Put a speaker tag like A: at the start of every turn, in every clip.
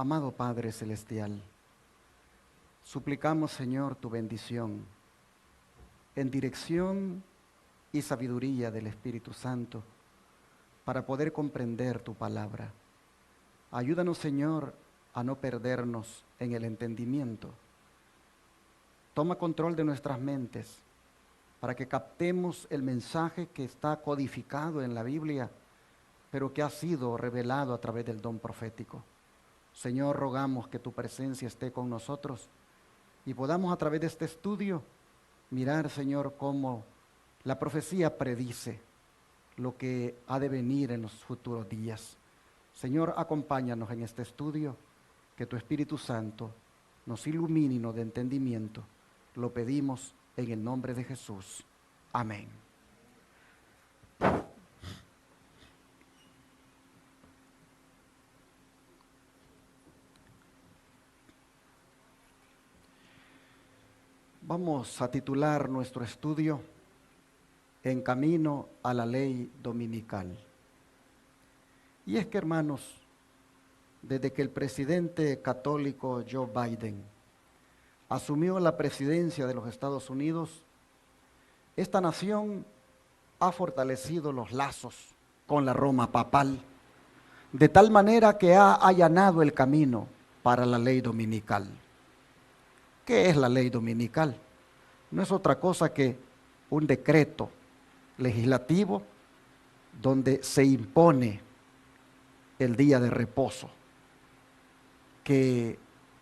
A: Amado Padre Celestial, suplicamos, Señor, tu bendición en dirección y sabiduría del Espíritu Santo para poder comprender tu palabra. Ayúdanos, Señor, a no perdernos en el entendimiento. Toma control de nuestras mentes para que captemos el mensaje que está codificado en la Biblia, pero que ha sido revelado a través del don profético. Señor, rogamos que tu presencia esté con nosotros y podamos a través de este estudio mirar, Señor, cómo la profecía predice lo que ha de venir en los futuros días. Señor, acompáñanos en este estudio, que tu Espíritu Santo nos ilumine y nos dé entendimiento. Lo pedimos en el nombre de Jesús. Amén. Vamos a titular nuestro estudio En camino a la ley dominical. Y es que, hermanos, desde que el presidente católico Joe Biden asumió la presidencia de los Estados Unidos, esta nación ha fortalecido los lazos con la Roma papal, de tal manera que ha allanado el camino para la ley dominical. ¿Qué es la ley dominical? No es otra cosa que un decreto legislativo donde se impone el día de reposo, que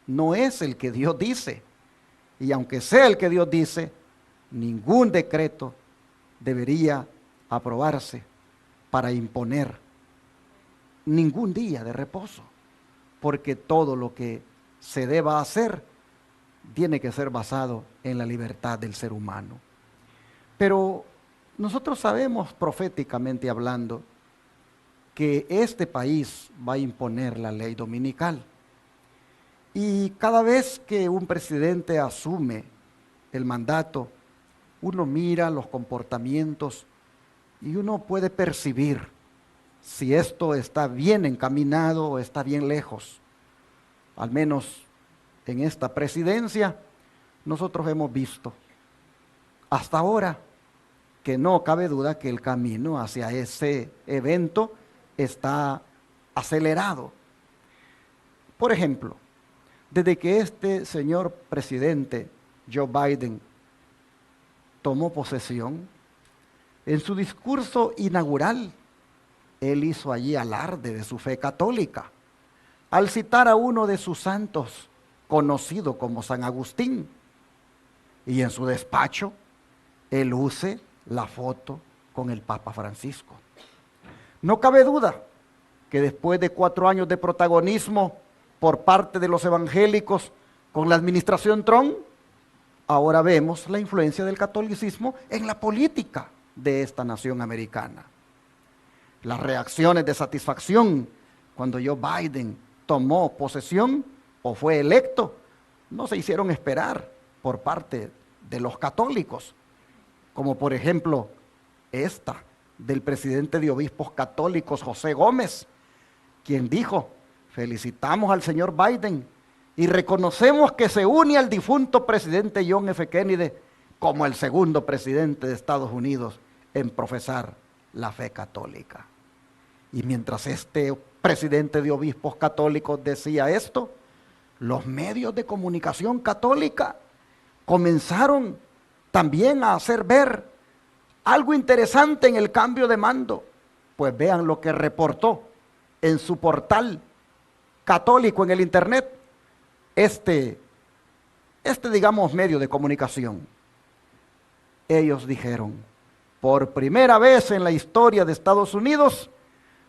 A: no es el que Dios dice, y aunque sea el que Dios dice, ningún decreto debería aprobarse para imponer ningún día de reposo, porque todo lo que se deba hacer tiene que ser basado en la libertad del ser humano. Pero nosotros sabemos, proféticamente hablando, que este país va a imponer la ley dominical. Y cada vez que un presidente asume el mandato, uno mira los comportamientos y uno puede percibir si esto está bien encaminado o está bien lejos. Al menos en esta presidencia nosotros hemos visto hasta ahora que no cabe duda que el camino hacia ese evento está acelerado. Por ejemplo, desde que este señor presidente Joe Biden tomó posesión, en su discurso inaugural, él hizo allí alarde de su fe católica, al citar a uno de sus santos, conocido como San Agustín, y en su despacho, él use la foto con el Papa Francisco. No cabe duda que después de 4 años de protagonismo por parte de los evangélicos con la administración Trump, ahora vemos la influencia del catolicismo en la política de esta nación americana. Las reacciones de satisfacción cuando Joe Biden tomó posesión o fue electo no se hicieron esperar por parte de los católicos, como por ejemplo esta del presidente de obispos católicos José Gómez, quien dijo: felicitamos al señor Biden y reconocemos que se une al difunto presidente John F. Kennedy como el segundo presidente de Estados Unidos en profesar la fe católica. Y mientras este presidente de obispos católicos decía esto, los medios de comunicación católica comenzaron también a hacer ver algo interesante en el cambio de mando. Pues vean lo que reportó en su portal católico en el internet este digamos medio de comunicación. Ellos dijeron: por primera vez en la historia de Estados Unidos,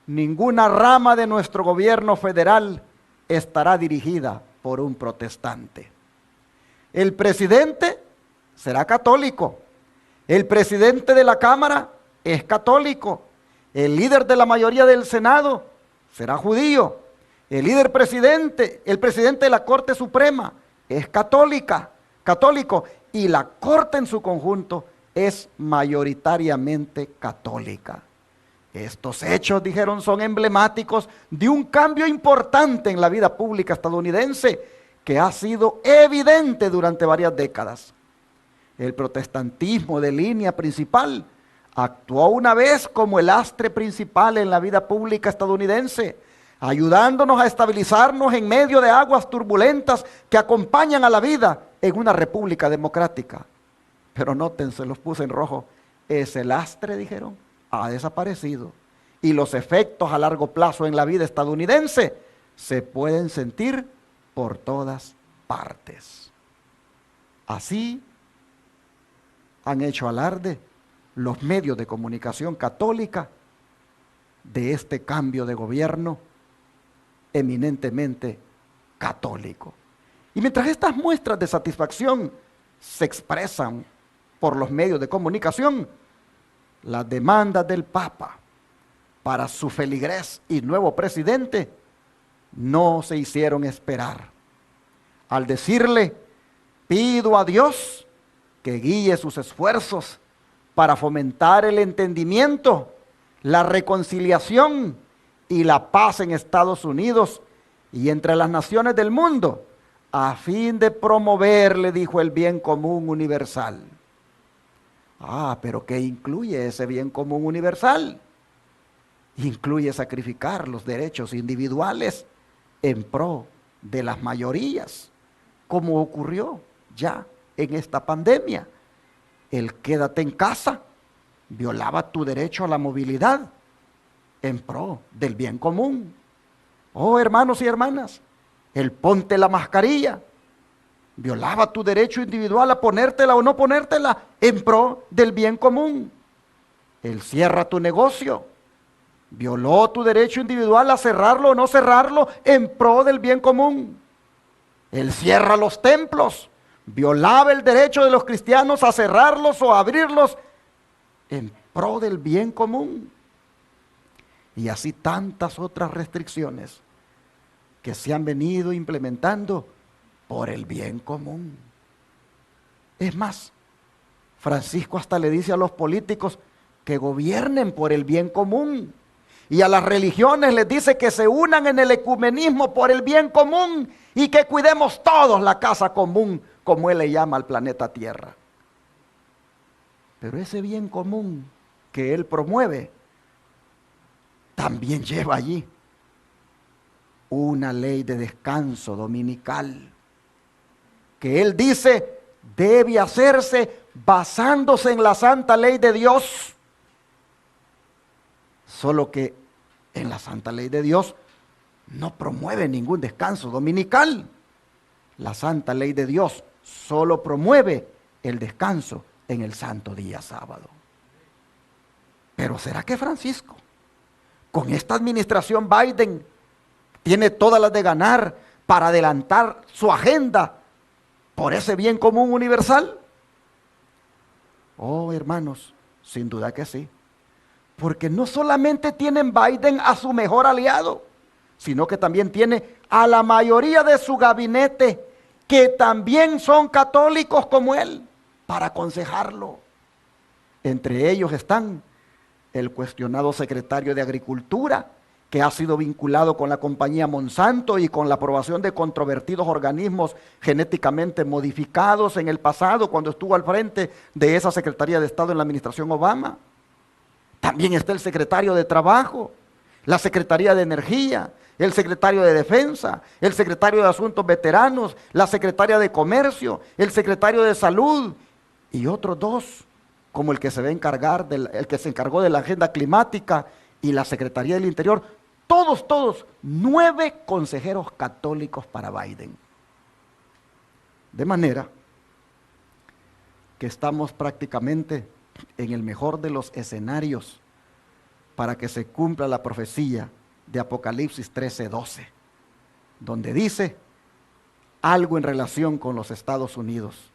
A: ninguna rama de nuestro gobierno federal estará dirigida por un protestante. El presidente será católico, el presidente de la Cámara es católico, el líder de la mayoría del Senado será judío, el presidente de la Corte Suprema es católico, y la Corte en su conjunto es mayoritariamente católica. Estos hechos, dijeron, son emblemáticos de un cambio importante en la vida pública estadounidense que ha sido evidente durante varias décadas. El protestantismo de línea principal actuó una vez como el lastre principal en la vida pública estadounidense, ayudándonos a estabilizarnos en medio de aguas turbulentas que acompañan a la vida en una república democrática. Pero noten, se los puse en rojo, ese lastre, dijeron, ha desaparecido y los efectos a largo plazo en la vida estadounidense se pueden sentir por todas partes. Así han hecho alarde los medios de comunicación católica de este cambio de gobierno eminentemente católico. Y mientras estas muestras de satisfacción se expresan por los medios de comunicación, las demandas del Papa para su feligrés y nuevo presidente no se hicieron esperar. Al decirle, pido a Dios que guíe sus esfuerzos para fomentar el entendimiento, la reconciliación y la paz en Estados Unidos y entre las naciones del mundo, a fin de promover, le dijo, el bien común universal. Pero ¿qué incluye ese bien común universal? Incluye sacrificar los derechos individuales en pro de las mayorías, como ocurrió ya en esta pandemia. El quédate en casa violaba tu derecho a la movilidad en pro del bien común. Hermanos y hermanas, el ponte la mascarilla violaba tu derecho individual a ponértela o no ponértela en pro del bien común. El cierra tu negocio violó tu derecho individual a cerrarlo o no cerrarlo en pro del bien común. El cierra los templos violaba el derecho de los cristianos a cerrarlos o a abrirlos en pro del bien común. Y así tantas otras restricciones que se han venido implementando por el bien común. Es más, Francisco hasta le dice a los políticos que gobiernen por el bien común. Y a las religiones les dice que se unan en el ecumenismo por el bien común y que cuidemos todos la casa común, como él le llama al planeta Tierra. Pero ese bien común que él promueve también lleva allí una ley de descanso dominical que él dice debe hacerse basándose en la santa ley de Dios. Solo que en la santa ley de Dios no promueve ningún descanso dominical. La santa ley de Dios solo promueve el descanso en el santo día sábado. Pero ¿será que Francisco, con esta administración Biden, tiene todas las de ganar para adelantar su agenda por ese bien común universal? Hermanos, sin duda que sí. Porque no solamente tienen Biden a su mejor aliado, sino que también tiene a la mayoría de su gabinete, que también son católicos como él, para aconsejarlo. Entre ellos están el cuestionado secretario de Agricultura, que ha sido vinculado con la compañía Monsanto y con la aprobación de controvertidos organismos genéticamente modificados en el pasado, cuando estuvo al frente de esa Secretaría de Estado en la administración Obama. También está el secretario de Trabajo, la Secretaría de Energía, el secretario de Defensa, el secretario de Asuntos Veteranos, la secretaria de Comercio, el secretario de Salud y otros dos, como el que se encargó de la agenda climática y la Secretaría del Interior. Todos, 9 consejeros católicos para Biden. De manera que estamos prácticamente en el mejor de los escenarios para que se cumpla la profecía de Apocalipsis 13:12, donde dice algo en relación con los Estados Unidos.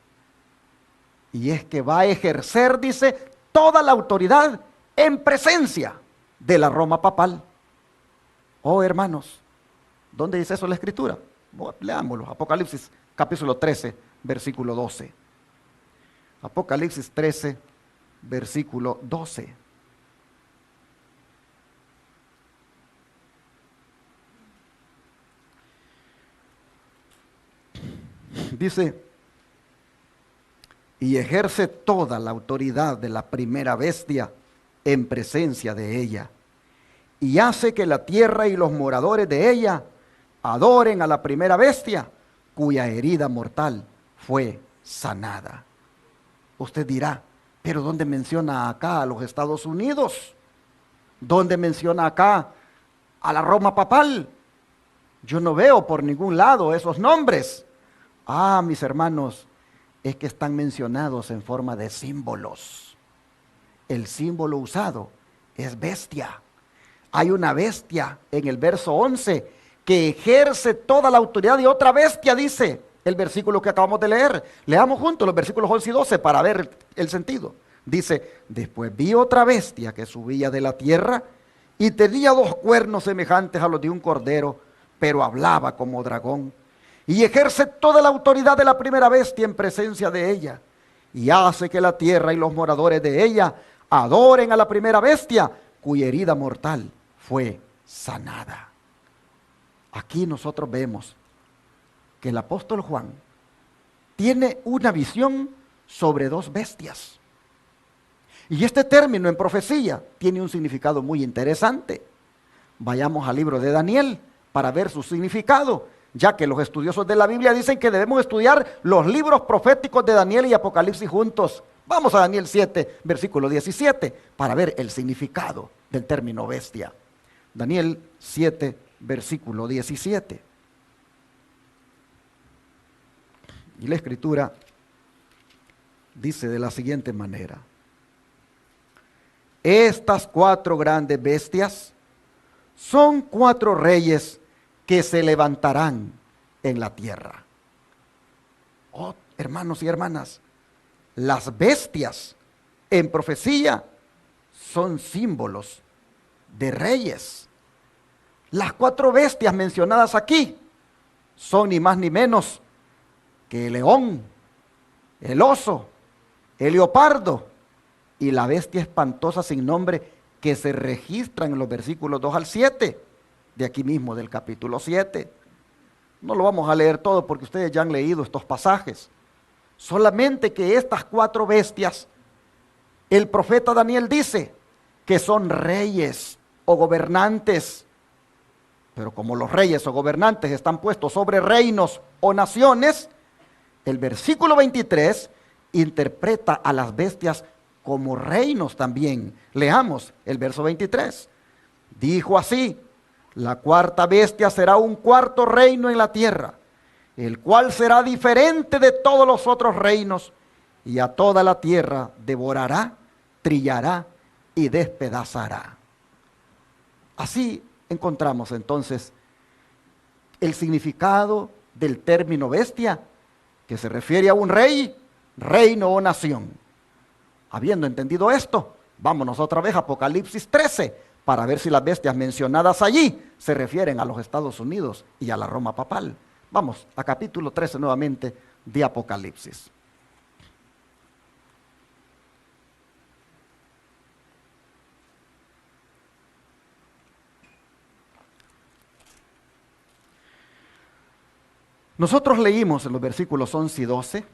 A: Y es que va a ejercer, dice, toda la autoridad en presencia de la Roma papal. Hermanos, ¿dónde dice eso la Escritura? Leámoslo, Apocalipsis capítulo 13, versículo 12. Apocalipsis 13, versículo 12. Dice, y ejerce toda la autoridad de la primera bestia en presencia de ella, y hace que la tierra y los moradores de ella adoren a la primera bestia, cuya herida mortal fue sanada. Usted dirá, pero ¿dónde menciona acá a los Estados Unidos? ¿Dónde menciona acá a la Roma papal? Yo no veo por ningún lado esos nombres. Ah, mis hermanos, es que están mencionados en forma de símbolos. El símbolo usado es bestia. Hay una bestia en el verso 11 que ejerce toda la autoridad de otra bestia, dice el versículo que acabamos de leer. Leamos juntos los versículos 11 y 12 para ver el sentido. Dice, después vi otra bestia que subía de la tierra y tenía 2 cuernos semejantes a los de un cordero, pero hablaba como dragón. Y ejerce toda la autoridad de la primera bestia en presencia de ella. Y hace que la tierra y los moradores de ella adoren a la primera bestia, cuya herida mortal fue sanada. Aquí nosotros vemos que el apóstol Juan tiene una visión sobre 2 bestias. Y este término en profecía tiene un significado muy interesante. Vayamos al libro de Daniel para ver su significado, ya que los estudiosos de la Biblia dicen que debemos estudiar los libros proféticos de Daniel y Apocalipsis juntos. Vamos a Daniel 7, versículo 17, para ver el significado del término bestia. Daniel 7, versículo 17. Y la escritura dice de la siguiente manera: estas 4 grandes bestias son 4 reyes que se levantarán en la tierra. Oh, hermanos y hermanas, las bestias en profecía son símbolos de reyes. Las 4 bestias mencionadas aquí son ni más ni menos que el león, el oso, el leopardo y la bestia espantosa sin nombre que se registran en los versículos 2 al 7 de aquí mismo del capítulo 7. No lo vamos a leer todo porque ustedes ya han leído estos pasajes. Solamente que estas 4 bestias, el profeta Daniel dice que son reyes o gobernantes. Pero como los reyes o gobernantes están puestos sobre reinos o naciones, el versículo 23 interpreta a las bestias como reinos también. Leamos el verso 23. Dijo así: la 4ª bestia será un 4º reino en la tierra, el cual será diferente de todos los otros reinos, y a toda la tierra devorará, trillará y despedazará. Así encontramos entonces el significado del término bestia, que se refiere a un rey, reino o nación. Habiendo entendido esto, vámonos otra vez a Apocalipsis 13, para ver si las bestias mencionadas allí se refieren a los Estados Unidos y a la Roma papal. Vamos a capítulo 13 nuevamente de Apocalipsis. Nosotros leímos en los versículos 11 y 12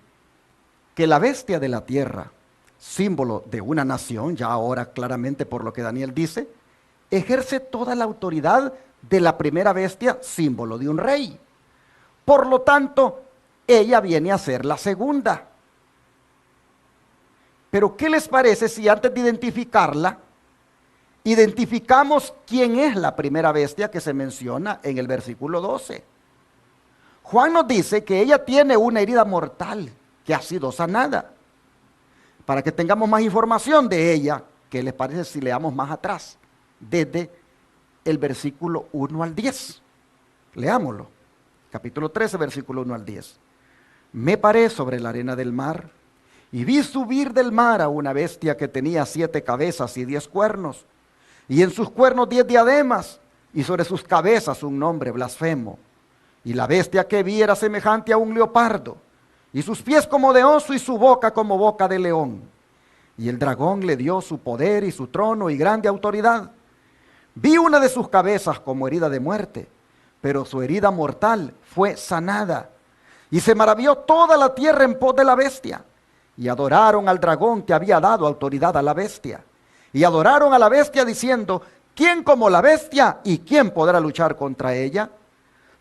A: que la bestia de la tierra, símbolo de una nación, ya ahora claramente por lo que Daniel dice, ejerce toda la autoridad de la primera bestia, símbolo de un rey. Por lo tanto, ella viene a ser la segunda. Pero ¿qué les parece si antes de identificarla, identificamos quién es la primera bestia que se menciona en el versículo 12? Juan nos dice que ella tiene una herida mortal que ha sido sanada. Para que tengamos más información de ella, ¿qué les parece si leamos más atrás? Desde el versículo 1 al 10. Leámoslo. Capítulo 13, versículo 1 al 10. Me paré sobre la arena del mar y vi subir del mar a una bestia que tenía 7 cabezas y 10 cuernos, y en sus cuernos 10 diademas, y sobre sus cabezas un nombre blasfemo. Y la bestia que vi era semejante a un leopardo, y sus pies como de oso y su boca como boca de león. Y el dragón le dio su poder y su trono y grande autoridad. Vi una de sus cabezas como herida de muerte, pero su herida mortal fue sanada. Y se maravilló toda la tierra en pos de la bestia. Y adoraron al dragón que había dado autoridad a la bestia. Y adoraron a la bestia diciendo, ¿quién como la bestia y quién podrá luchar contra ella?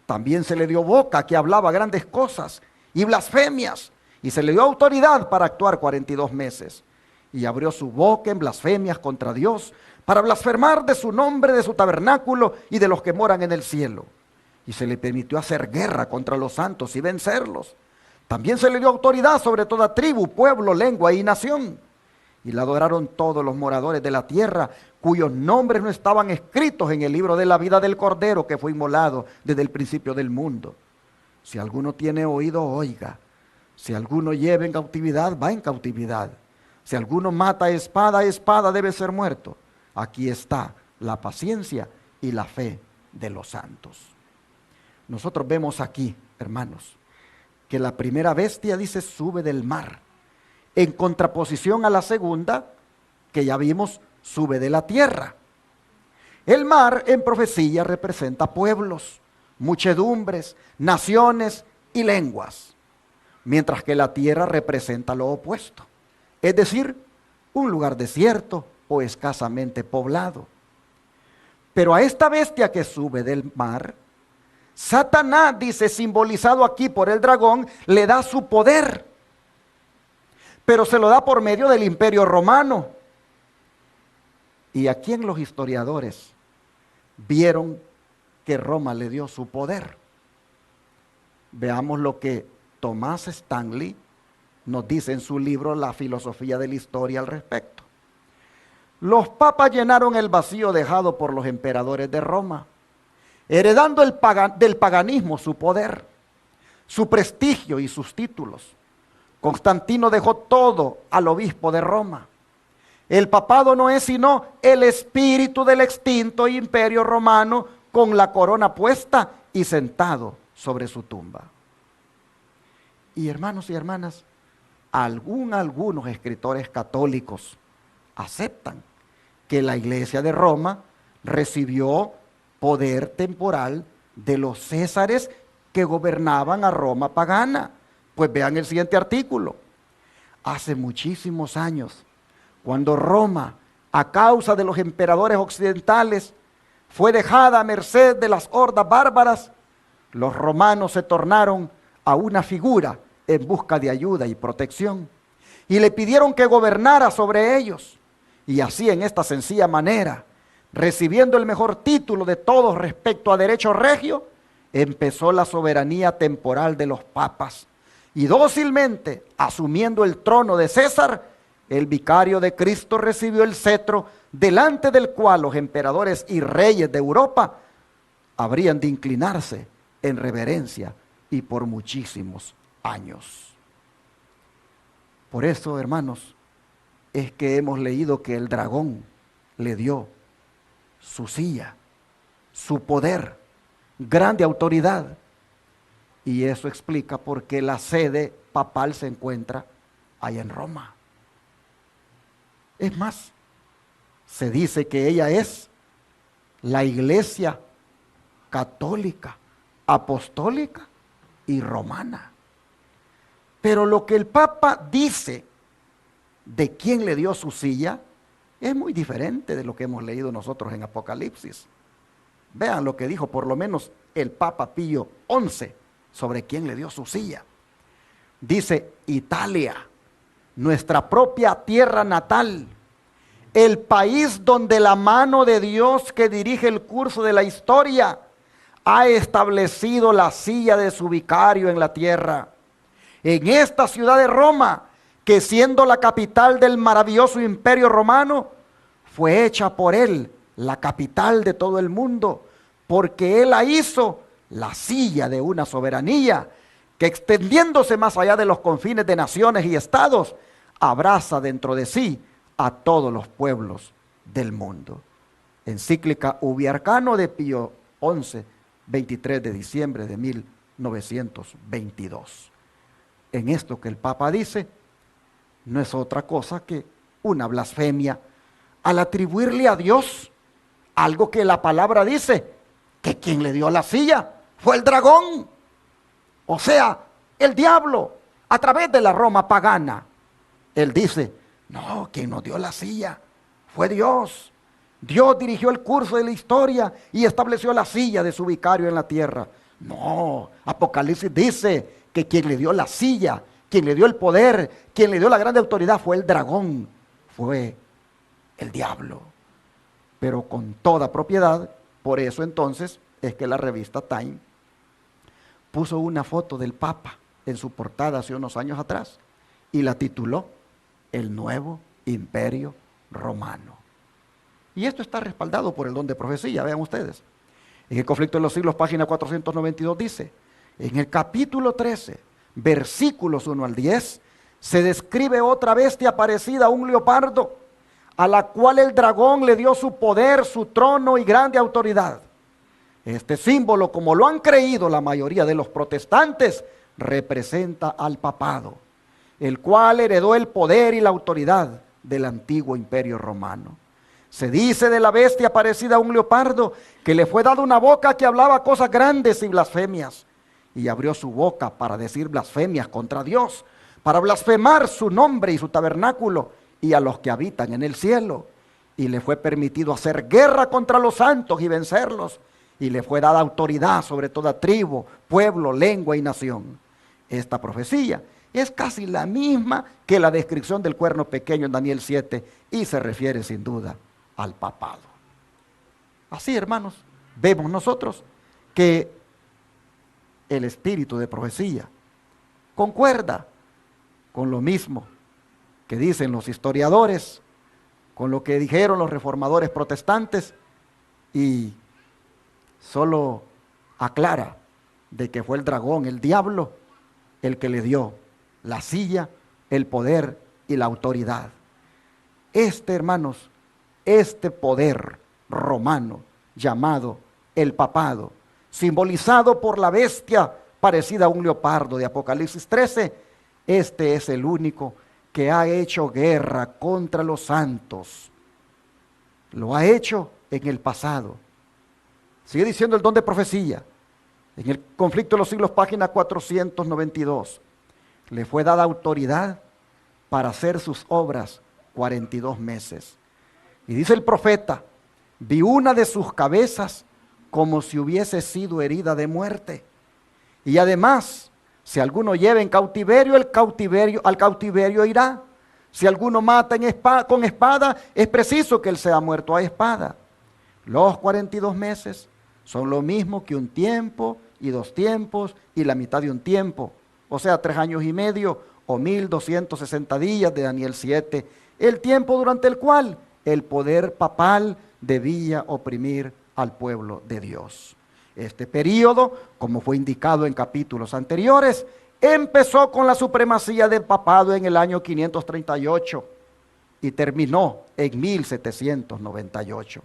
A: También se le dio boca que hablaba grandes cosas y blasfemias. Y se le dio autoridad para actuar 42 meses. Y abrió su boca en blasfemias contra Dios, para blasfemar de su nombre, de su tabernáculo y de los que moran en el cielo. Y se le permitió hacer guerra contra los santos y vencerlos. También se le dio autoridad sobre toda tribu, pueblo, lengua y nación. Y la adoraron todos los moradores de la tierra, cuyos nombres no estaban escritos en el libro de la vida del Cordero que fue inmolado desde el principio del mundo. Si alguno tiene oído, oiga. Si alguno lleva en cautividad, va en cautividad. Si alguno mata a espada debe ser muerto. Aquí está la paciencia y la fe de los santos. Nosotros vemos aquí, hermanos, que la primera bestia dice sube del mar, en contraposición a la segunda, que ya vimos, sube de la tierra. El mar en profecía representa pueblos, muchedumbres, naciones y lenguas, mientras que la tierra representa lo opuesto, es decir, un lugar desierto o escasamente poblado. Pero a esta bestia que sube del mar, Satanás, dice, simbolizado aquí por el dragón, le da su poder, pero se lo da por medio del Imperio Romano. ¿Y a quién los historiadores vieron que Roma le dio su poder? Veamos lo que Thomas Stanley nos dice en su libro La filosofía de la historia al respecto. Los papas llenaron el vacío dejado por los emperadores de Roma, heredando del paganismo su poder, su prestigio y sus títulos. Constantino dejó todo al obispo de Roma. El papado no es sino el espíritu del extinto imperio romano con la corona puesta y sentado sobre su tumba. Y hermanos y hermanas, algunos escritores católicos aceptan que la Iglesia de Roma recibió poder temporal de los césares que gobernaban a Roma pagana. Pues vean el siguiente artículo. Hace muchísimos años, cuando Roma, a causa de los emperadores occidentales, fue dejada a merced de las hordas bárbaras, los romanos se tornaron a una figura en busca de ayuda y protección, y le pidieron que gobernara sobre ellos. Y así, en esta sencilla manera, recibiendo el mejor título de todos respecto a derecho regio, empezó la soberanía temporal de los papas. Y dócilmente, asumiendo el trono de César, el vicario de Cristo recibió el cetro, delante del cual los emperadores y reyes de Europa habrían de inclinarse en reverencia y por muchísimos años. Por eso, hermanos, es que hemos leído que el dragón le dio su silla, su poder, grande autoridad. Y eso explica por qué la sede papal se encuentra ahí en Roma. Es más, se dice que ella es la Iglesia católica, apostólica y romana. Pero lo que el Papa dice de quién le dio su silla es muy diferente de lo que hemos leído nosotros en Apocalipsis. Vean lo que dijo por lo menos el Papa Pío XI sobre quién le dio su silla. Dice: Italia, nuestra propia tierra natal, el país donde la mano de Dios que dirige el curso de la historia ha establecido la silla de su vicario en la tierra. En esta ciudad de Roma, que siendo la capital del maravilloso imperio romano, fue hecha por él la capital de todo el mundo, porque él la hizo la silla de una soberanía que, extendiéndose más allá de los confines de naciones y estados, abraza dentro de sí a todos los pueblos del mundo. Encíclica Ubi Arcano de Pío XI, 23 de diciembre de 1922. En esto que el Papa dice, no es otra cosa que una blasfemia al atribuirle a Dios algo que la palabra dice, que quien le dio la silla fue el dragón. O sea, el diablo, a través de la Roma pagana. Él dice, no, quien nos dio la silla fue Dios. Dios dirigió el curso de la historia y estableció la silla de su vicario en la tierra. No, Apocalipsis dice que quien le dio la silla, quien le dio el poder, quien le dio la grande autoridad fue el dragón, fue el diablo. Pero con toda propiedad, por eso entonces es que la revista Time puso una foto del Papa en su portada hace unos años atrás y la tituló El Nuevo Imperio Romano. Y esto está respaldado por el don de profecía, vean ustedes. En el Conflicto de los Siglos, página 492 dice, en el capítulo 13, versículos 1 al 10, se describe otra bestia parecida a un leopardo, a la cual el dragón le dio su poder, su trono y grande autoridad. Este símbolo, como lo han creído la mayoría de los protestantes, representa al papado, el cual heredó el poder y la autoridad del antiguo imperio romano. Se dice de la bestia parecida a un leopardo que le fue dada una boca que hablaba cosas grandes y blasfemias, y abrió su boca para decir blasfemias contra Dios, para blasfemar su nombre y su tabernáculo y a los que habitan en el cielo. Y le fue permitido hacer guerra contra los santos y vencerlos, y le fue dada autoridad sobre toda tribu, pueblo, lengua y nación. Esta profecía es casi la misma que la descripción del cuerno pequeño en Daniel 7 y se refiere sin duda al papado. Así, hermanos, vemos nosotros que el espíritu de profecía concuerda con lo mismo que dicen los historiadores, con lo que dijeron los reformadores protestantes, y solo aclara de que fue el dragón, el diablo, el que le dio la silla, el poder y la autoridad. Hermanos, este poder romano llamado el papado, simbolizado por la bestia parecida a un leopardo de Apocalipsis 13, este es el único que ha hecho guerra contra los santos. Lo ha hecho en el pasado. Sigue diciendo el don de profecía. En el Conflicto de los Siglos, página 492, le fue dada autoridad para hacer sus obras 42 meses. Y dice el profeta, vi una de sus cabezas como si hubiese sido herida de muerte. Y además, si alguno lleva en cautiverio, al cautiverio irá. Si alguno mata con espada, es preciso que él sea muerto a espada. Los 42 meses son lo mismo que un tiempo y 2 tiempos y la mitad de un tiempo. O sea, 3 años y medio o 1260 días de Daniel 7. El tiempo durante el cual el poder papal debía oprimir al pueblo de Dios. Este periodo, como fue indicado en capítulos anteriores, empezó con la supremacía del papado en el año 538 y terminó en 1798.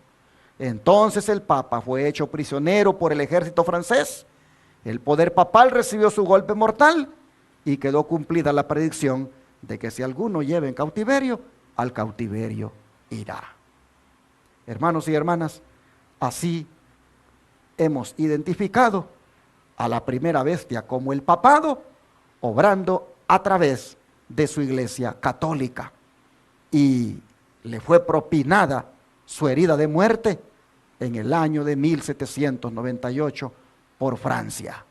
A: Entonces el papa fue hecho prisionero por el ejército francés. El poder papal recibió su golpe mortal y quedó cumplida la predicción de que si alguno lleva en cautiverio, al cautiverio irá. Hermanos y hermanas, así hemos identificado a la primera bestia como el papado, obrando a través de su iglesia católica. Y le fue propinada su herida de muerte en el año de 1798 por Francia.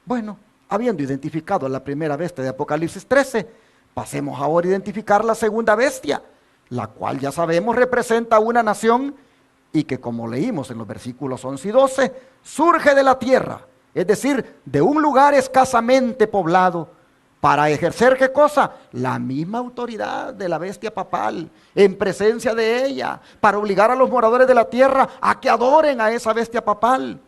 A: Bueno, habiendo identificado a la primera bestia de Apocalipsis 13, pasemos ahora a identificar la segunda bestia, la cual ya sabemos representa una nación y que, como leímos en los versículos 11 y 12, surge de la tierra, es decir, de un lugar escasamente poblado, para ejercer ¿qué cosa? La misma autoridad de la bestia papal, en presencia de ella, para obligar a los moradores de la tierra a que adoren a esa bestia papal.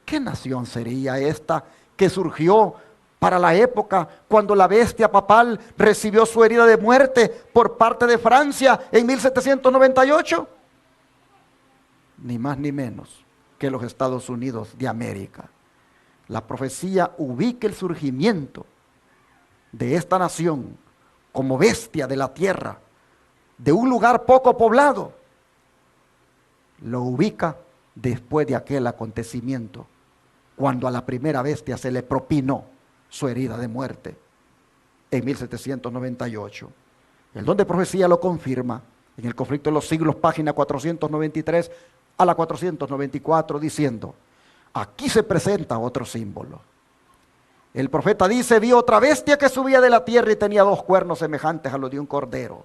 A: ¿Qué nación sería esta que surgió para la época cuando la bestia papal recibió su herida de muerte por parte de Francia en 1798? Ni más ni menos que los Estados Unidos de América. La profecía ubica el surgimiento de esta nación como bestia de la tierra, de un lugar poco poblado. Lo ubica después de aquel acontecimiento, cuando a la primera bestia se le propinó su herida de muerte en 1798. El don de profecía lo confirma en el conflicto de los siglos, página 493 a la 494, diciendo, aquí se presenta otro símbolo. El profeta dice, vi otra bestia que subía de la tierra y tenía 2 cuernos semejantes a los de un cordero.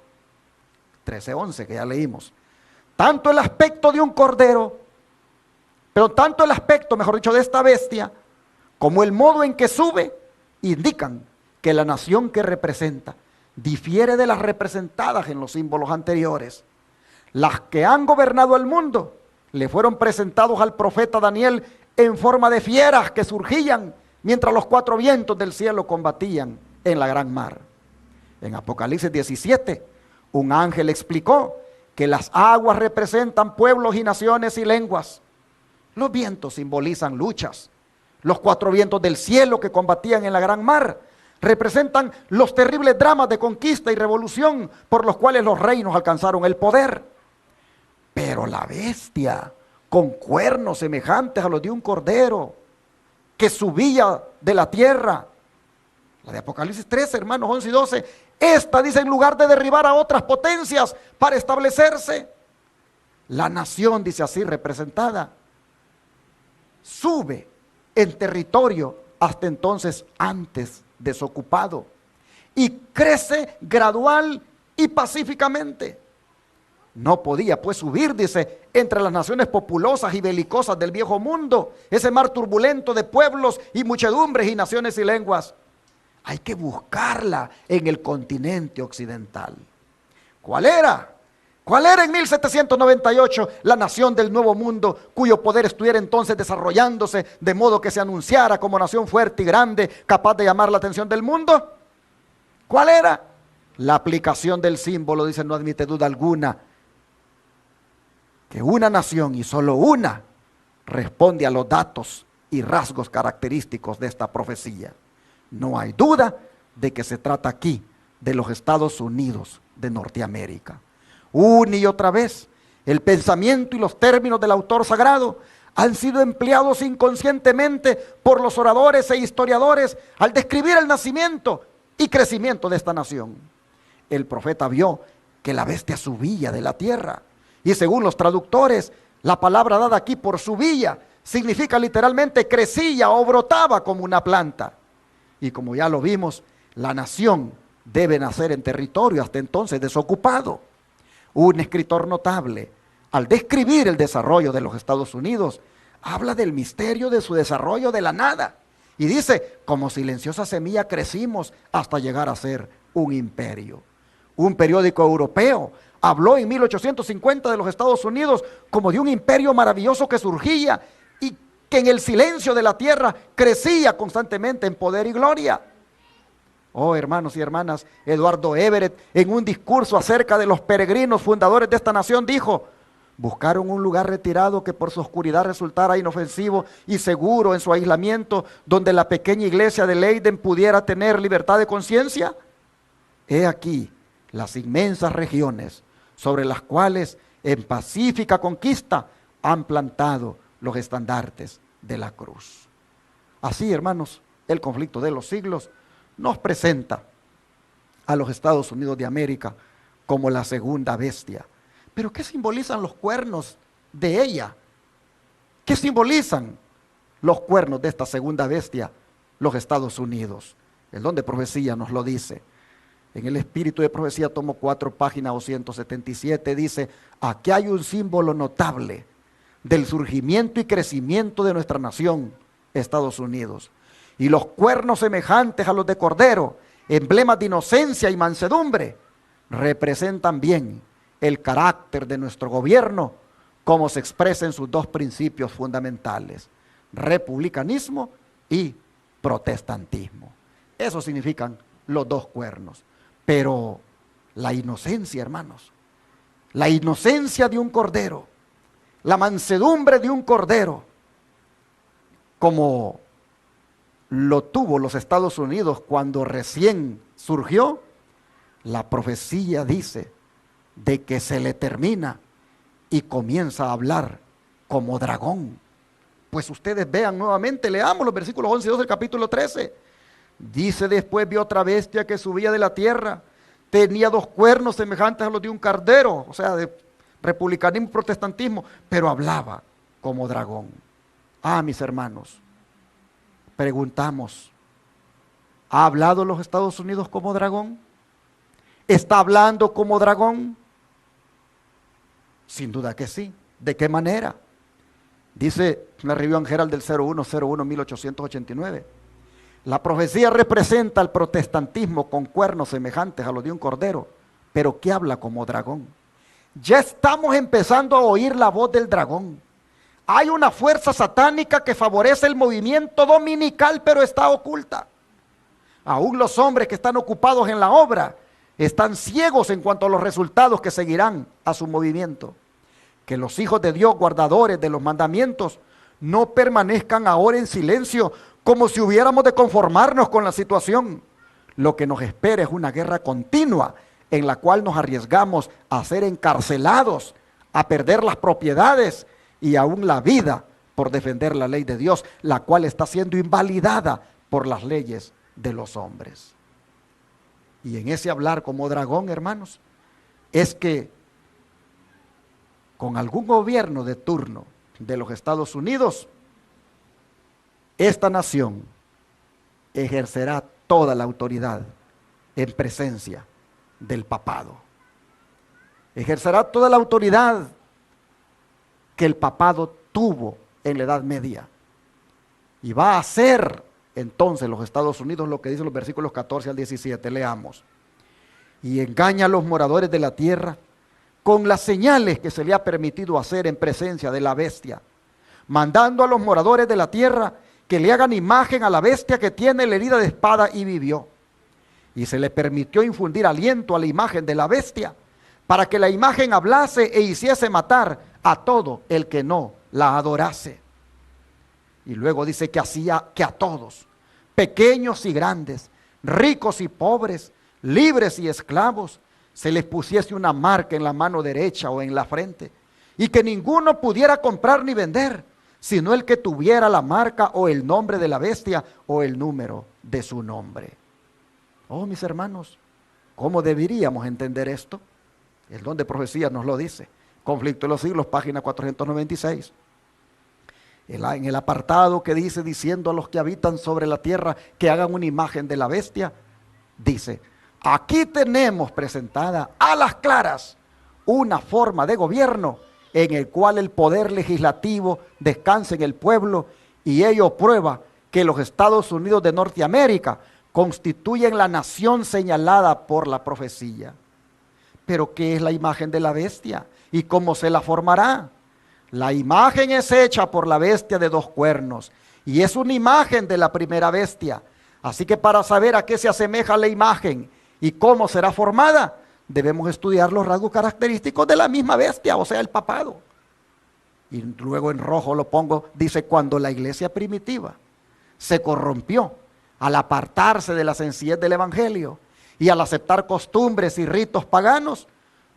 A: 13:11, que ya leímos. Tanto el aspecto de un cordero, pero tanto el aspecto, mejor dicho, de esta bestia, como el modo en que sube, indican que la nación que representa difiere de las representadas en los símbolos anteriores. Las que han gobernado el mundo le fueron presentados al profeta Daniel en forma de fieras que surgían mientras los 4 vientos del cielo combatían en la gran mar. En Apocalipsis 17, un ángel explicó que las aguas representan pueblos y naciones y lenguas. Los vientos simbolizan luchas. Los 4 vientos del cielo que combatían en la gran mar representan los terribles dramas de conquista y revolución por los cuales los reinos alcanzaron el poder. Pero la bestia, con cuernos semejantes a los de un cordero, que subía de la tierra, la de Apocalipsis 13, hermanos, 11 y 12, esta dice, en lugar de derribar a otras potencias para establecerse, la nación, dice así, representada, sube en territorio hasta entonces antes desocupado y crece gradual y pacíficamente. No podía pues subir, dice, entre las naciones populosas y belicosas del viejo mundo, ese mar turbulento de pueblos y muchedumbres y naciones y lenguas. Hay que buscarla en el continente occidental. ¿Cuál era? ¿Cuál era en 1798 la nación del Nuevo Mundo cuyo poder estuviera entonces desarrollándose de modo que se anunciara como nación fuerte y grande, capaz de llamar la atención del mundo? ¿Cuál era? La aplicación del símbolo, dice, no admite duda alguna, que una nación y solo una responde a los datos y rasgos característicos de esta profecía. No hay duda de que se trata aquí de los Estados Unidos de Norteamérica. Una y otra vez, el pensamiento y los términos del autor sagrado han sido empleados inconscientemente por los oradores e historiadores al describir el nacimiento y crecimiento de esta nación. El profeta vio que la bestia subía de la tierra y según los traductores, la palabra dada aquí por subía significa literalmente crecía o brotaba como una planta. Y como ya lo vimos, la nación debe nacer en territorio hasta entonces desocupado. Un escritor notable, al describir el desarrollo de los Estados Unidos, habla del misterio de su desarrollo de la nada. Y dice, como silenciosa semilla crecimos hasta llegar a ser un imperio. Un periódico europeo habló en 1850 de los Estados Unidos como de un imperio maravilloso que surgía y que en el silencio de la tierra crecía constantemente en poder y gloria. Oh, hermanos y hermanas, Eduardo Everett, en un discurso acerca de los peregrinos fundadores de esta nación, dijo, buscaron un lugar retirado que por su oscuridad resultara inofensivo y seguro en su aislamiento, donde la pequeña iglesia de Leiden pudiera tener libertad de conciencia. He aquí las inmensas regiones sobre las cuales en pacífica conquista han plantado los estandartes de la cruz. Así, hermanos, el conflicto de los siglos nos presenta a los Estados Unidos de América como la segunda bestia. ¿Pero qué simbolizan los cuernos de ella? ¿Qué simbolizan los cuernos de esta segunda bestia, los Estados Unidos? El don de profecía nos lo dice. En el Espíritu de Profecía, tomo 4, página 277, dice, aquí hay un símbolo notable del surgimiento y crecimiento de nuestra nación, Estados Unidos. Y los cuernos semejantes a los de cordero, emblemas de inocencia y mansedumbre, representan bien el carácter de nuestro gobierno, como se expresa en sus 2 principios fundamentales, republicanismo y protestantismo. Eso significan los 2 cuernos. Pero la inocencia, hermanos, la inocencia de un cordero, la mansedumbre de un cordero, como lo tuvo los Estados Unidos cuando recién surgió, la profecía dice de que se le termina y comienza a hablar como dragón. Pues ustedes vean nuevamente, leamos los versículos 11 y 12 del capítulo 13. Dice: después vi otra bestia que subía de la tierra. Tenía 2 cuernos semejantes a los de un cardero, o sea, de republicanismo y protestantismo, pero hablaba como dragón. Ah, mis hermanos, preguntamos, ¿ha hablado los Estados Unidos como dragón? ¿Está hablando como dragón? Sin duda que sí. ¿De qué manera? Dice la Review and Herald del 01/01/1889. La profecía representa al protestantismo con cuernos semejantes a los de un cordero, pero que habla como dragón. Ya estamos empezando a oír la voz del dragón. Hay una fuerza satánica que favorece el movimiento dominical, pero está oculta. Aún los hombres que están ocupados en la obra están ciegos en cuanto a los resultados que seguirán a su movimiento. Que los hijos de Dios, guardadores de los mandamientos, no permanezcan ahora en silencio, como si hubiéramos de conformarnos con la situación. Lo que nos espera es una guerra continua, en la cual nos arriesgamos a ser encarcelados, a perder las propiedades y aún la vida por defender la ley de Dios, la cual está siendo invalidada por las leyes de los hombres. Y en ese hablar como dragón, hermanos, es que con algún gobierno de turno de los Estados Unidos, esta nación ejercerá toda la autoridad en presencia del papado. Ejercerá toda la autoridad que el papado tuvo en la Edad Media. Y va a hacer entonces los Estados Unidos lo que dicen los versículos 14 al 17. Leamos. Y engaña a los moradores de la tierra con las señales que se le ha permitido hacer en presencia de la bestia, mandando a los moradores de la tierra que le hagan imagen a la bestia que tiene la herida de espada y vivió. Y se le permitió infundir aliento a la imagen de la bestia, para que la imagen hablase e hiciese matar a todo el que no la adorase. Y luego dice que hacía que a todos, pequeños y grandes, ricos y pobres, libres y esclavos, se les pusiese una marca en la mano derecha o en la frente, y que ninguno pudiera comprar ni vender, sino el que tuviera la marca o el nombre de la bestia o el número de su nombre. Oh, mis hermanos, ¿cómo deberíamos entender esto? El don de profecía nos lo dice. Conflicto de los siglos, página 496. En el apartado que dice, diciendo a los que habitan sobre la tierra que hagan una imagen de la bestia, dice: aquí tenemos presentada a las claras una forma de gobierno en el cual el poder legislativo descansa en el pueblo, y ello prueba que los Estados Unidos de Norteamérica constituyen la nación señalada por la profecía. Pero ¿qué es la imagen de la bestia? ¿Y cómo se la formará? La imagen es hecha por la bestia de 2 cuernos, y es una imagen de la primera bestia. Así que para saber a qué se asemeja la imagen y cómo será formada, debemos estudiar los rasgos característicos de la misma bestia, o sea, el papado. Y luego en rojo lo pongo, dice: cuando la iglesia primitiva se corrompió al apartarse de la sencillez del evangelio y al aceptar costumbres y ritos paganos,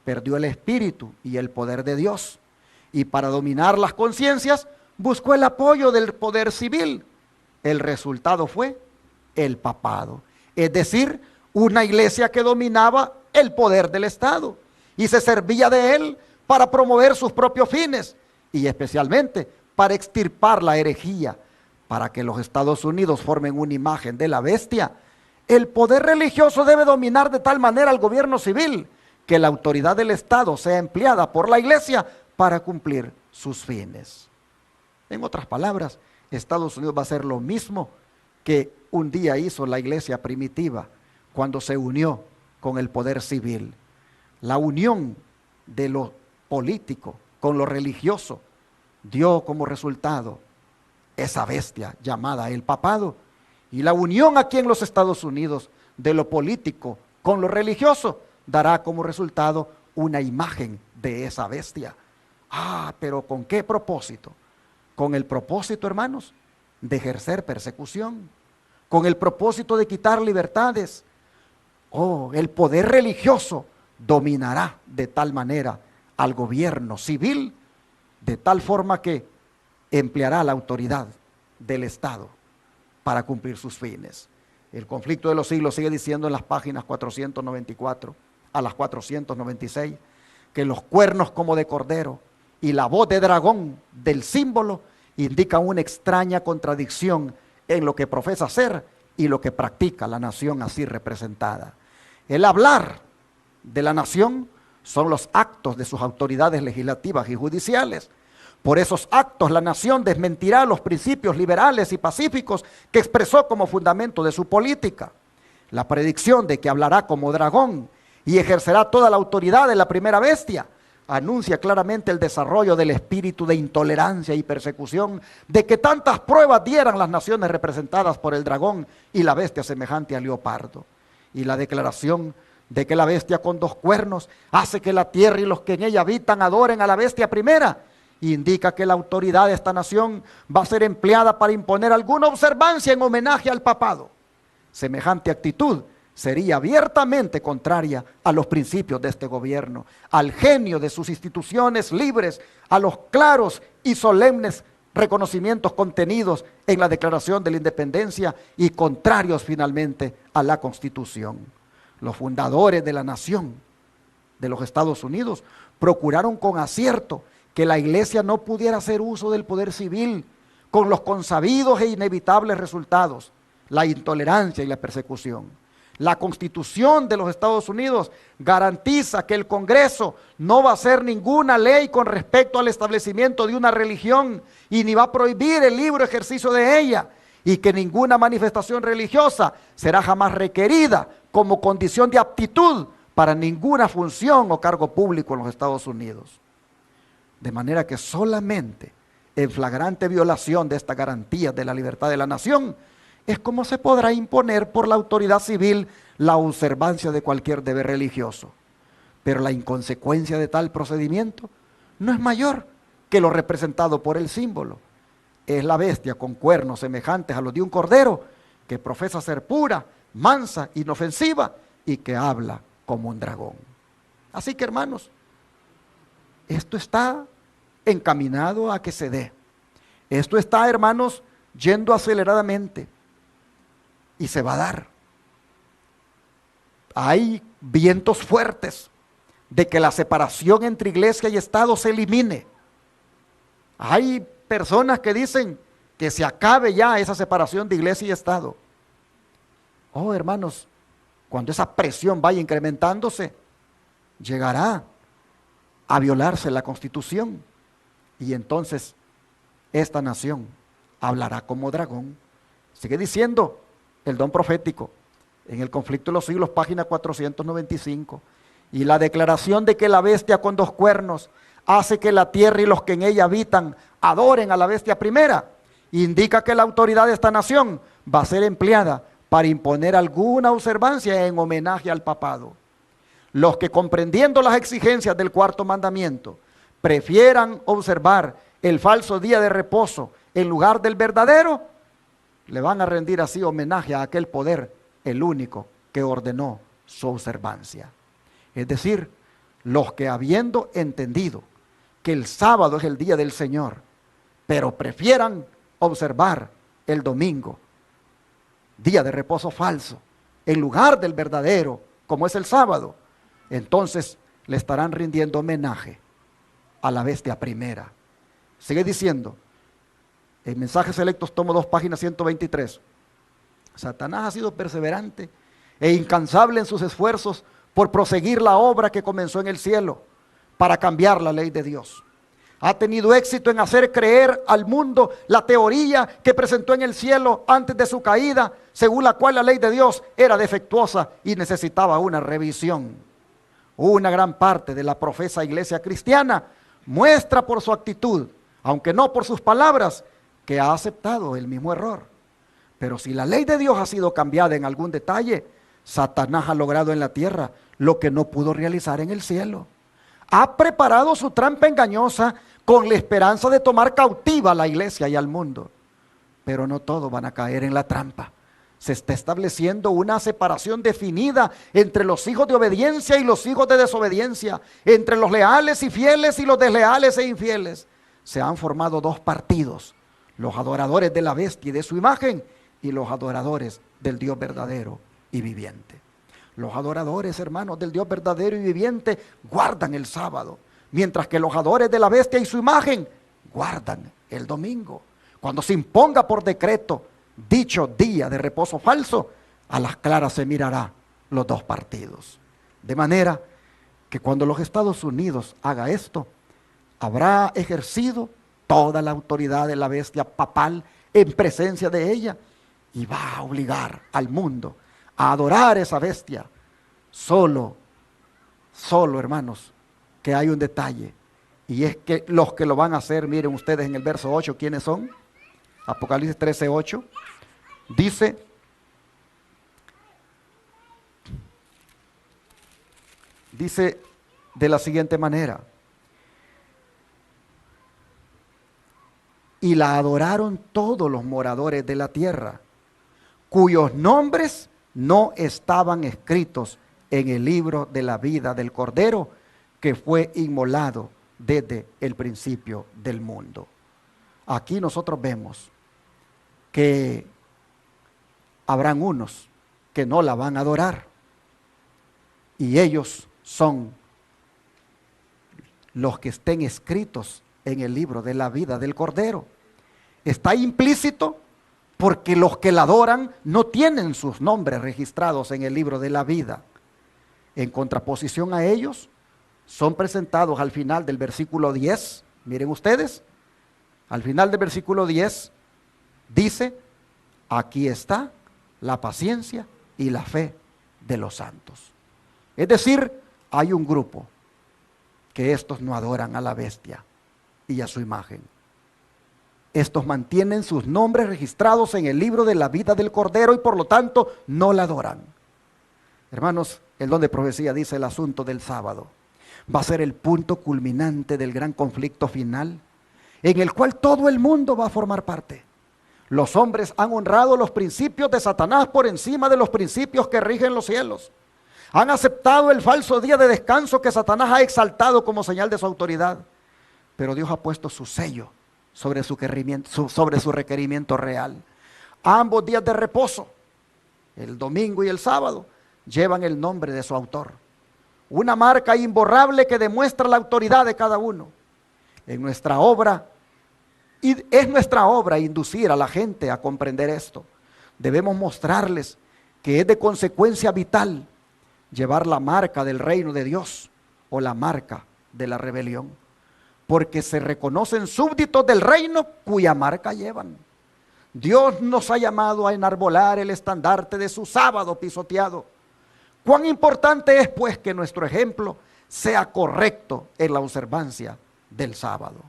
A: perdió el espíritu y el poder de Dios, y para dominar las conciencias buscó el apoyo del poder civil. El resultado fue el papado, es decir, una iglesia que dominaba el poder del Estado y se servía de él para promover sus propios fines, y especialmente para extirpar la herejía. Para que los Estados Unidos formen una imagen de la bestia, el poder religioso debe dominar de tal manera al gobierno civil que la autoridad del Estado sea empleada por la iglesia para cumplir sus fines. En otras palabras, Estados Unidos va a hacer lo mismo que un día hizo la iglesia primitiva cuando se unió con el poder civil. La unión de lo político con lo religioso dio como resultado esa bestia llamada el papado, y la unión aquí en los Estados Unidos de lo político con lo religioso dará como resultado una imagen de esa bestia. Ah, pero ¿con qué propósito? Con el propósito, hermanos, de ejercer persecución, con el propósito de quitar libertades. Oh, el poder religioso dominará de tal manera al gobierno civil, de tal forma que empleará la autoridad del Estado para cumplir sus fines. El conflicto de los siglos sigue diciendo en las páginas 494 a las 496 que los cuernos como de cordero y la voz de dragón del símbolo indican una extraña contradicción en lo que profesa ser y lo que practica la nación así representada. El hablar de la nación son los actos de sus autoridades legislativas y judiciales. Por esos actos la nación desmentirá los principios liberales y pacíficos que expresó como fundamento de su política. La predicción de que hablará como dragón y ejercerá toda la autoridad de la primera bestia anuncia claramente el desarrollo del espíritu de intolerancia y persecución de que tantas pruebas dieran las naciones representadas por el dragón y la bestia semejante al leopardo. Y la declaración de que la bestia con dos cuernos hace que la tierra y los que en ella habitan adoren a la bestia primera, indica que la autoridad de esta nación va a ser empleada para imponer alguna observancia en homenaje al papado. Semejante actitud sería abiertamente contraria a los principios de este gobierno, al genio de sus instituciones libres, a los claros y solemnes reconocimientos contenidos en la Declaración de la Independencia y contrarios finalmente a la Constitución. Los fundadores de la nación de los Estados Unidos procuraron con acierto que la iglesia no pudiera hacer uso del poder civil, con los consabidos e inevitables resultados, la intolerancia y la persecución. La Constitución de los Estados Unidos garantiza que el Congreso no va a hacer ninguna ley con respecto al establecimiento de una religión y ni va a prohibir el libre ejercicio de ella, y que ninguna manifestación religiosa será jamás requerida como condición de aptitud para ninguna función o cargo público en los Estados Unidos. De manera que solamente en flagrante violación de esta garantía de la libertad de la nación es como se podrá imponer por la autoridad civil la observancia de cualquier deber religioso. Pero la inconsecuencia de tal procedimiento no es mayor que lo representado por el símbolo. Es la bestia con cuernos semejantes a los de un cordero, que profesa ser pura, mansa, inofensiva y que habla como un dragón. Así que, hermanos, esto está encaminado a que se dé. Esto está, hermanos, yendo aceleradamente y se va a dar. Hay vientos fuertes de que la separación entre iglesia y Estado se elimine. Hay personas que dicen que se acabe ya esa separación de iglesia y Estado. Oh, hermanos, cuando esa presión vaya incrementándose, llegará a violarse la Constitución y entonces esta nación hablará como dragón. Sigue diciendo el don profético en el conflicto de los siglos, página 495, y la declaración de que la bestia con dos cuernos hace que la tierra y los que en ella habitan adoren a la bestia primera, indica que la autoridad de esta nación va a ser empleada para imponer alguna observancia en homenaje al papado. Los que, comprendiendo las exigencias del cuarto mandamiento, prefieran observar el falso día de reposo en lugar del verdadero, le van a rendir así homenaje a aquel poder, el único que ordenó su observancia. Es decir, los que, habiendo entendido que el sábado es el día del Señor, pero prefieran observar el domingo, día de reposo falso, en lugar del verdadero, como es el sábado, entonces le estarán rindiendo homenaje a la bestia primera. Sigue diciendo, en Mensajes Selectos, tomo 2, página 123, Satanás ha sido perseverante e incansable en sus esfuerzos por proseguir la obra que comenzó en el cielo para cambiar la ley de Dios. Ha tenido éxito en hacer creer al mundo la teoría que presentó en el cielo antes de su caída, según la cual la ley de Dios era defectuosa y necesitaba una revisión. Una gran parte de la profesa iglesia cristiana muestra por su actitud, aunque no por sus palabras, que ha aceptado el mismo error. Pero si la ley de Dios ha sido cambiada en algún detalle, Satanás ha logrado en la tierra lo que no pudo realizar en el cielo. Ha preparado su trampa engañosa con la esperanza de tomar cautiva a la iglesia y al mundo. Pero no todos van a caer en la trampa. Se está estableciendo una separación definida entre los hijos de obediencia y los hijos de desobediencia, entre los leales y fieles y los desleales e infieles. Se han formado dos partidos, los adoradores de la bestia y de su imagen, y los adoradores del Dios verdadero y viviente. Los adoradores, hermanos, del Dios verdadero y viviente guardan el sábado, mientras que los adoradores de la bestia y su imagen guardan el domingo. Cuando se imponga por decreto dicho día de reposo falso, a las claras se mirará los dos partidos. De manera que cuando los Estados Unidos haga esto, habrá ejercido toda la autoridad de la bestia papal en presencia de ella y va a obligar al mundo a adorar esa bestia. Solo, hermanos, que hay un detalle, y es que los que lo van a hacer, miren ustedes en el verso 8, ¿quiénes son? Apocalipsis 13:8, dice de la siguiente manera: y la adoraron todos los moradores de la tierra, cuyos nombres no estaban escritos en el libro de la vida del Cordero, que fue inmolado desde el principio del mundo. Aquí nosotros vemos que habrán unos que no la van a adorar, y ellos son los que estén escritos en el libro de la vida del Cordero. Está implícito porque los que la adoran no tienen sus nombres registrados en el libro de la vida. En contraposición a ellos, son presentados al final del versículo 10, miren ustedes, al final del versículo 10, dice: aquí está la paciencia y la fe de los santos. Es decir, hay un grupo que estos no adoran a la bestia y a su imagen. Estos mantienen sus nombres registrados en el libro de la vida del Cordero y por lo tanto no la adoran. Hermanos, el don de profecía dice: el asunto del sábado va a ser el punto culminante del gran conflicto final, en el cual todo el mundo va a formar parte. Los hombres han honrado los principios de Satanás por encima de los principios que rigen los cielos. Han aceptado el falso día de descanso que Satanás ha exaltado como señal de su autoridad. Pero Dios ha puesto su sello sobre su requerimiento real. Ambos días de reposo, el domingo y el sábado, llevan el nombre de su autor. Una marca imborrable que demuestra la autoridad de cada uno. Es nuestra obra inducir a la gente a comprender esto. Debemos mostrarles que es de consecuencia vital llevar la marca del reino de Dios o la marca de la rebelión, porque se reconocen súbditos del reino cuya marca llevan. Dios nos ha llamado a enarbolar el estandarte de su sábado pisoteado. Cuán importante es pues que nuestro ejemplo sea correcto en la observancia del sábado.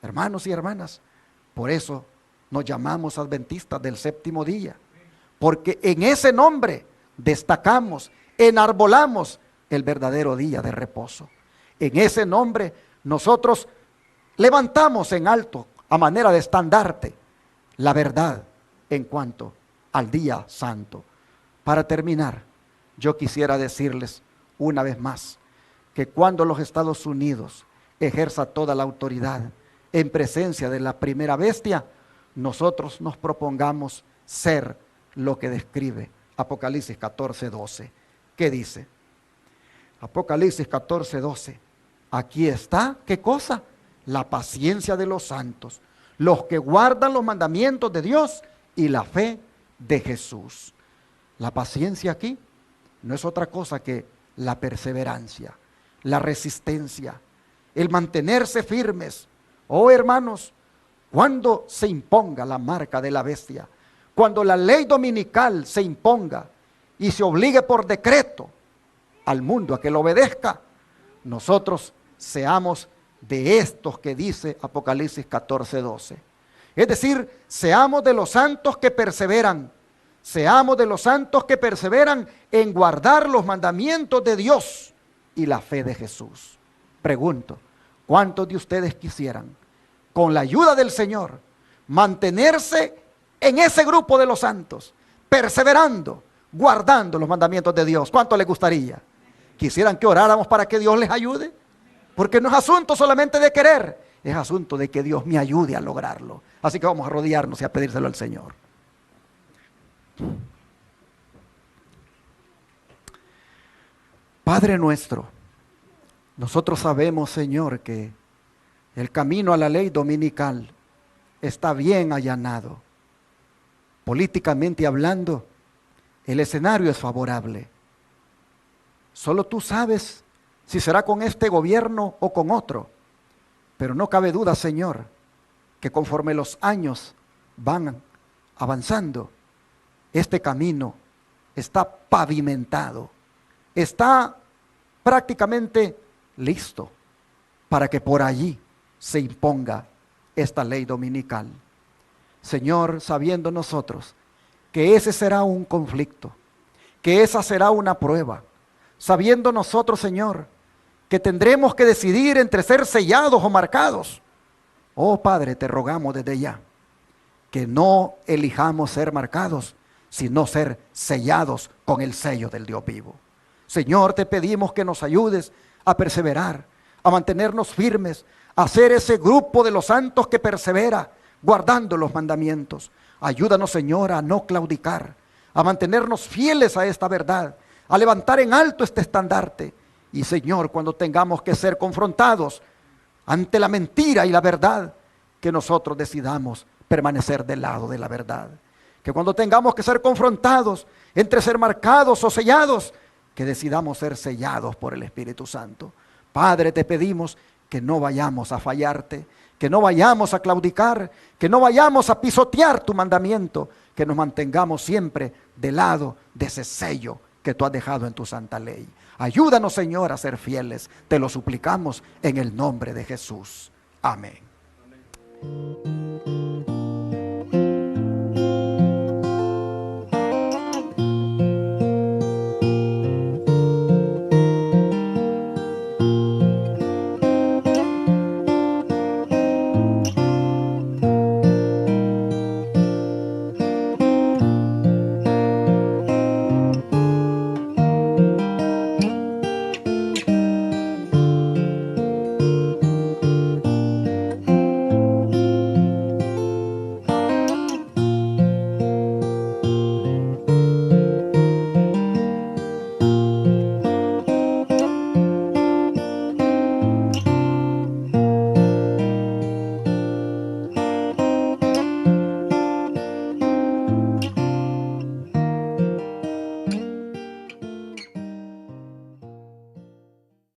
A: Hermanos y hermanas, por eso nos llamamos adventistas del séptimo día, porque en ese nombre destacamos, enarbolamos el verdadero día de reposo. En ese nombre nosotros levantamos en alto, a manera de estandarte, la verdad en cuanto al día santo. Para terminar, yo quisiera decirles una vez más que cuando los Estados Unidos ejerza toda la autoridad en presencia de la primera bestia, nosotros nos propongamos ser lo que describe Apocalipsis 14:12. ¿Qué dice? Apocalipsis 14:12. Aquí está, ¿qué cosa? La paciencia de los santos, los que guardan los mandamientos de Dios y la fe de Jesús. La paciencia aquí no es otra cosa que la perseverancia, la resistencia, el mantenerse firmes. Oh hermanos, cuando se imponga la marca de la bestia, cuando la ley dominical se imponga y se obligue por decreto al mundo a que lo obedezca, nosotros seamos de estos que dice Apocalipsis 14:12. Es decir, seamos de los santos que perseveran, seamos de los santos que perseveran en guardar los mandamientos de Dios y la fe de Jesús. Pregunto, ¿cuántos de ustedes quisieran, con la ayuda del Señor, mantenerse en ese grupo de los santos, perseverando, guardando los mandamientos de Dios? ¿Cuánto les gustaría? ¿Quisieran que oráramos para que Dios les ayude? Porque no es asunto solamente de querer, es asunto de que Dios me ayude a lograrlo. Así que vamos a arrodillarnos y a pedírselo al Señor. Padre nuestro, nosotros sabemos, Señor, que el camino a la ley dominical está bien allanado. Políticamente hablando, el escenario es favorable. Solo tú sabes si será con este gobierno o con otro. Pero no cabe duda, Señor, que conforme los años van avanzando, este camino está pavimentado, está prácticamente listo para que por allí se imponga esta ley dominical. Señor, sabiendo nosotros que ese será un conflicto, que esa será una prueba, sabiendo nosotros, Señor, que tendremos que decidir entre ser sellados o marcados. Oh Padre, te rogamos desde ya que no elijamos ser marcados, sino ser sellados con el sello del Dios vivo. Señor, te pedimos que nos ayudes a perseverar, a mantenernos firmes, a ser ese grupo de los santos que persevera, guardando los mandamientos. Ayúdanos, Señor, a no claudicar, a mantenernos fieles a esta verdad, a levantar en alto este estandarte. Y Señor, cuando tengamos que ser confrontados ante la mentira y la verdad, que nosotros decidamos permanecer del lado de la verdad. Que cuando tengamos que ser confrontados entre ser marcados o sellados, que decidamos ser sellados por el Espíritu Santo. Padre, te pedimos que no vayamos a fallarte, que no vayamos a claudicar, que no vayamos a pisotear tu mandamiento, que nos mantengamos siempre del lado de ese sello que tú has dejado en tu santa ley. Ayúdanos, Señor, a ser fieles. Te lo suplicamos en el nombre de Jesús. Amén. Amén.